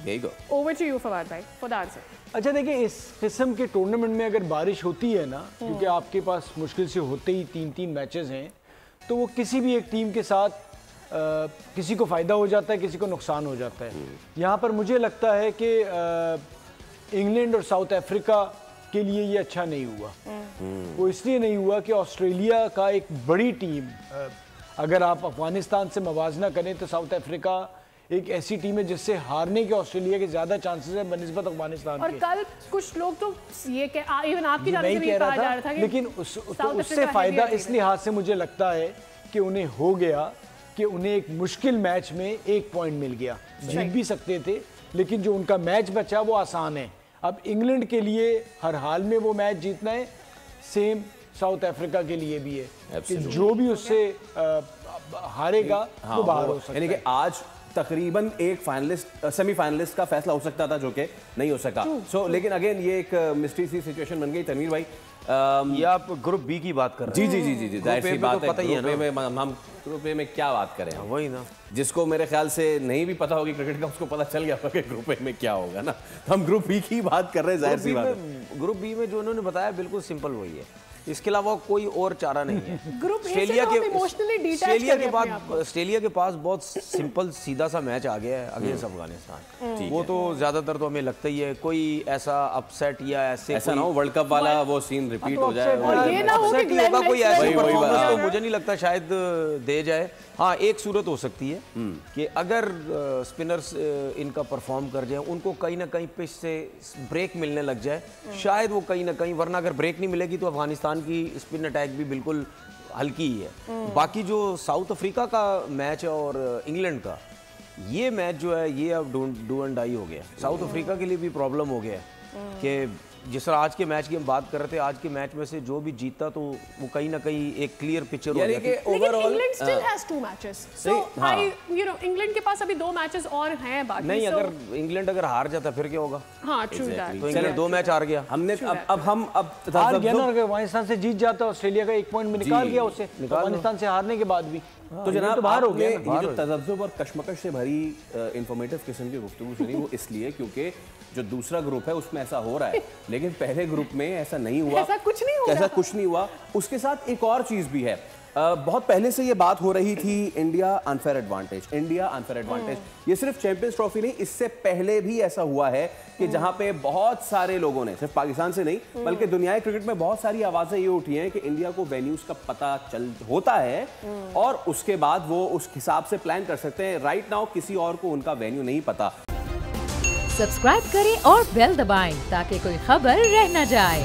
There you go. Over to you, Fawad bhai, for the answer. अच्छा देखिए, इस किस्म के टूर्नामेंट में अगर बारिश होती है ना, क्योंकि आपके पास मुश्किल से होते ही 3-3 मैचेस हैं, तो वो किसी भी एक टीम के साथ किसी को फ़ायदा हो जाता है, किसी को नुकसान हो जाता है। यहाँ पर मुझे लगता है कि इंग्लैंड और साउथ अफ्रीका के लिए ये अच्छा नहीं हुआ। वो इसलिए नहीं हुआ कि ऑस्ट्रेलिया का एक बड़ी टीम, अगर आप अफगानिस्तान से मवाजना करें तो साउथ अफ्रीका एक ऐसी टीम है जिससे हारने के ऑस्ट्रेलिया के ज्यादा चांसेस हैं बनिस्बत अफगानिस्तान के। और कल कुछ लोग तो ये इवन आपकी जानिब से भी कहा जा रहा था कि लेकिन उससे फायदा इस लिहाज से मुझे लगता है कि उन्हें हो गया कि उन्हें एक मुश्किल मैच में 1 पॉइंट मिल गया। जीत भी सकते थे, लेकिन जो उनका मैच बचा वो आसान है। अब इंग्लैंड के लिए हर हाल में वो मैच जीतना है, सेम साउथ अफ्रीका के लिए भी है कि जो भी उससे हारेगा वो बाहर हो सकता है। यानी कि आज तकरीबन एक फाइनलिस्ट सेमीफाइनलिस्ट का फैसला हो सकता था, जो कि नहीं हो सका। लेकिन अगेन ये एक मिस्ट्री सी सिचुएशन बन गई। तनवीर भाई, ये आप ग्रुप बी की बात कर रहे हैं? जी, जाहिर सी बात है। पता ही है ना हम ग्रुप ए में क्या बात करें? वही ना, जिसको मेरे ख्याल से नहीं भी पता होगी क्रिकेट का, उसको पता चल गया कि ग्रुप ए में क्या होगा ना। तो हम ग्रुप बी की बात कर रहे हैं, जाहिर सी बात है। ग्रुप बी में जो उन्होंने बताया बिल्कुल सिंपल वही है, इसके अलावा कोई और चारा नहीं है। ऑस्ट्रेलिया के पास बहुत सिंपल सीधा सा मैच आ गया है अगेंस्ट अफगानिस्तान। वो तो ज्यादातर तो हमें लगता ही है कोई ऐसा अपसेट या ऐसा ना हो वर्ल्ड कप वाला वो सीन रिपीट हो जाए। कोई ऐसी परफॉर्मेंस तो मुझे नहीं लगता शायद दे जाए। हाँ, एक सूरत हो सकती है कि अगर स्पिनर्स इनका परफॉर्म कर जाए, उनको कहीं ना कहीं पिच से ब्रेक मिलने लग जाए, शायद वो कहीं ना कहीं, वरना अगर ब्रेक नहीं मिलेगी तो अफगानिस्तान की स्पिन अटैक भी बिल्कुल हल्की ही है। बाकी जो साउथ अफ्रीका का मैच है और इंग्लैंड का, ये मैच जो है ये अब डू एंड डाई हो गया। साउथ अफ्रीका के लिए भी प्रॉब्लम हो गया है कि जिस तरह आज के मैच की हम बात कर रहे थे, आज के मैच में से जो भी जीता तो वो कहीं ना कहीं एक क्लियर पिक्चर हो गया कि overall England still has 2 matches, so I England के पास अभी 2 मैचेस और हैं बाकी। नहीं, अगर इंग्लैंड अगर हार जाता फिर क्या होगा? हाँ, ट्रू दैट। तो इंग्लैंड 2 मैच हार गया। हमने अब हार गया ना, अफगानिस्तान से जीत जाता, ऑस्ट्रेलिया का 1 पॉइंट में निकाल गया उसे अफगानिस्तान से हारने के बाद भी। तो जनाब, बाहर हो गया। ये जो तजब्जुब और कशमकश से भरी इंफॉर्मेटिव किस्म की गुफ्तगू सुनी, वो इसलिए क्योंकि जो दूसरा ग्रुप है उसमें ऐसा हो रहा है, लेकिन पहले ग्रुप में ऐसा नहीं हुआ, ऐसा कुछ नहीं हुआ। उसके साथ एक और चीज भी है। बहुत पहले से ये बात हो रही थी, इंडिया अनफेयर एडवांटेज। ये सिर्फ चैंपियंस ट्रॉफी नहीं, इससे पहले भी ऐसा हुआ है कि जहां पे बहुत सारे लोगों ने, सिर्फ पाकिस्तान से नहीं बल्कि दुनिया क्रिकेट में बहुत सारी आवाजें ये उठी हैं कि इंडिया को वेन्यूज का पता होता है और उसके बाद वो उस हिसाब से प्लान कर सकते हैं। राइट नाउ किसी और को उनका वेन्यू नहीं पता। सब्सक्राइब करें और बेल दबाएं ताकि कोई खबर रह न जाए।